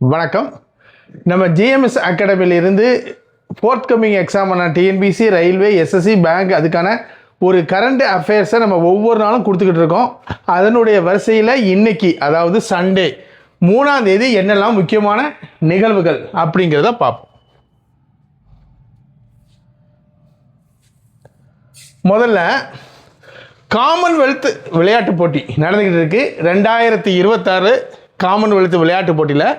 வணக்கம். நம்ம ஜிஎம்எஸ் அகாடமியிலிருந்து ஃபோர்த்கமிங் எக்ஸாமான டிஎன்பிசி, ரயில்வே, எஸ்எஸ்சி, பேங்க் அதுக்கான ஒரு கரண்ட் அஃபேர்ஸை நம்ம ஒவ்வொரு நாளும் கொடுத்துக்கிட்டு இருக்கோம். அதனுடைய வரிசையில் இன்னைக்கு, அதாவது சண்டே 3ஆம் தேதி என்னெல்லாம் முக்கியமான நிகழ்வுகள் அப்படிங்கிறத பார்ப்போம். முதல்ல காமன்வெல்த் விளையாட்டு போட்டி நடந்துக்கிட்டு இருக்கு. 2026 காமன்வெல்த் விளையாட்டு போட்டியில்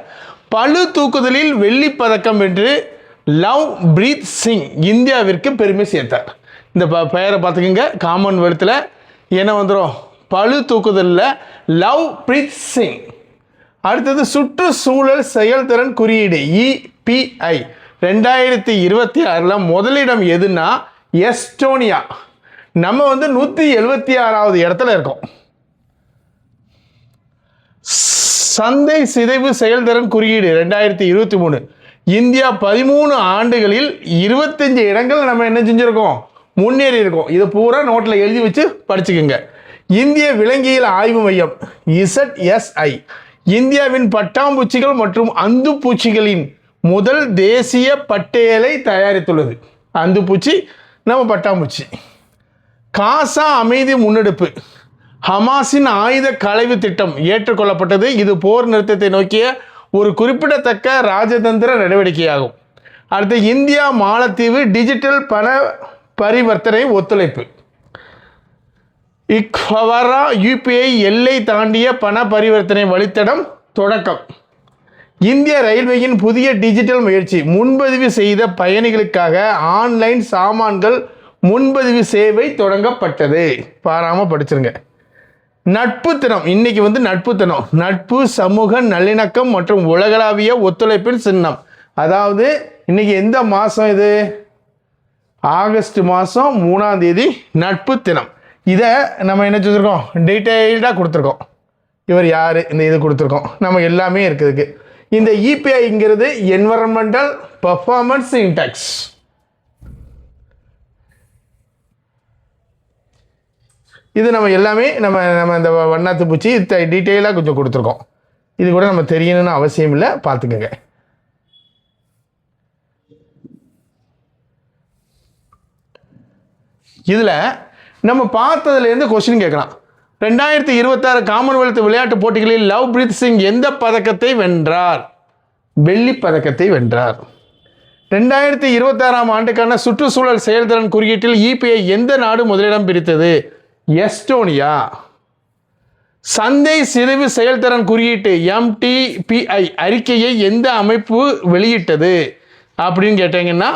பளு தூக்குதலில் வெள்ளிப்பதக்கம் வென்று லவ் பிரீத் சிங் இந்தியாவிற்கு பெருமை சேர்த்தார். இந்த பெயரை பார்த்துக்கோங்க. காமன்வெல்த்தில் என்ன வந்துடும்? பளு தூக்குதலில் லவ் பிரீத் சிங். அடுத்தது சுற்றுச்சூழல் செயல்திறன் குறியீடு EPI 2026 முதலிடம் எதுன்னா எஸ்டோனியா. நம்ம 176வது இடத்துல இருக்கோம். சந்தை சிதைவு செயல்திறன் குறியீடு 2023 இந்தியா 13 ஆண்டுகளில் 25 இடங்கள் நம்ம என்ன செஞ்சிருக்கோம்? முன்னேறி இருக்கோம். இது பூரா நோட்டில் எழுதி வச்சு படிச்சுக்கோங்க. இந்திய விலங்கியல் ஆய்வு மையம் ZSI இந்தியாவின் பட்டாம்பூச்சிகள் மற்றும் அந்துப்பூச்சிகளின் முதல் தேசிய பட்டியலை தயாரித்துள்ளது. அந்துப்பூச்சி நம்ம பட்டாம்பூச்சி. காசா அமைதி முன்னெடுப்பு ஹமாஸின் ஆயுத களைவு திட்டம் ஏற்றுக்கொள்ளப்பட்டது. இது போர் நிறுத்தத்தை நோக்கிய ஒரு குறிப்பிடத்தக்க ராஜதந்திர நடவடிக்கையாகும். அடுத்து இந்தியா மாலத்தீவு டிஜிட்டல் பண பரிவர்த்தனை ஒத்துழைப்பு. இக்வரா UPI எல்லை தாண்டிய பண பரிவர்த்தனை வழித்தடம் தொடக்கம். இந்திய ரயில்வேயின் புதிய டிஜிட்டல் முயற்சி. முன்பதிவு செய்த பயணிகளுக்காக ஆன்லைன் சாமான்கள் முன்பதிவு சேவை தொடங்கப்பட்டது. பாராமல் படிச்சிருங்க. நட்பு தினம் இன்னைக்கு நட்பு தினம். நட்பு, சமூக நல்லிணக்கம் மற்றும் உலகளாவிய ஒத்துழைப்பின் சின்னம். அதாவது இன்னைக்கு எந்த மாதம்? இது ஆகஸ்ட் மாதம் 3ஆம் தேதி நட்பு தினம். இதை நம்ம என்ன செஞ்சுருக்கோம்? டீட்டெயில்டாக கொடுத்துருக்கோம். இவர் யார், இந்த இது கொடுத்துருக்கோம். நம்ம எல்லாமே இருக்குதுக்கு. இந்த EPIங்கிறது என்வரன்மெண்டல் பர்ஃபார்மன்ஸ் இண்டெக்ஸ். இது நம்ம எல்லாமே நம்ம இந்த வண்ணாத்து பூச்சி டீட்டெயிலாக கொஞ்சம் கொடுத்துருக்கோம். இது கூட நம்ம தெரியணும்னு அவசியம் இல்லை, பார்த்துக்கங்க. இதில் நம்ம பார்த்ததுலேருந்து கொஸ்டின் கேட்கலாம். 2026 காமன்வெல்த் விளையாட்டு போட்டிகளில் லவ் பிரீத் சிங் எந்த பதக்கத்தை வென்றார்? வெள்ளி பதக்கத்தை வென்றார். 2026 ஆண்டுக்கான சுற்றுச்சூழல் செயல்திறன் குறியீட்டில் EPI எந்த நாடு முதலிடம் பிடித்தது? எஸ்டோனியா. சந்தை சிதைவு செயல்திறன் குறியீட்டு MTPI அறிக்கையை எந்த அமைப்பு வெளியிட்டது அப்படின்னு கேட்டீங்கன்னா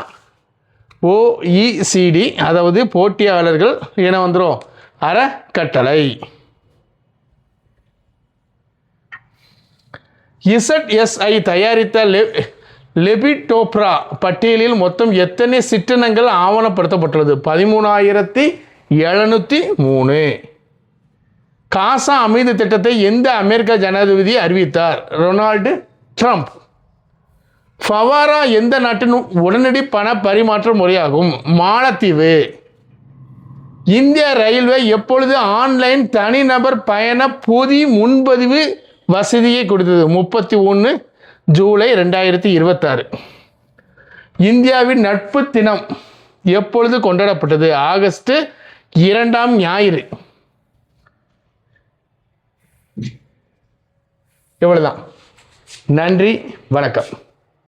OECD, அதாவது போட்டியாளர்கள் என வந்துடும் அறக்கட்டளை. ZSI தயாரித்த லெபிடோப்ரா பட்டியலில் மொத்தம் எத்தனை சிற்றினங்கள் ஆவணப்படுத்தப்பட்டுள்ளது? 13,703. காசா அமைதி திட்டத்தை எந்த அமெரிக்க ஜனாதிபதி அறிவித்தார்? Ronald Trump. ஃபவாரா எந்த நாட்டின் உடனடி பண பரிமாற்ற முறையாகும்? மாலத்தீவு. இந்திய ரயில்வே எப்பொழுது ஆன்லைன் தனிநபர் பயண பொதி முன்பதிவு வசதியை கொடுத்தது? 31 ஜூலை 2026. இந்தியாவின் நட்பு தினம் எப்பொழுது கொண்டாடப்பட்டது? ஆகஸ்ட் 2ஆம் ஞாயிறு. எவ்வளவுதான். நன்றி, வணக்கம்.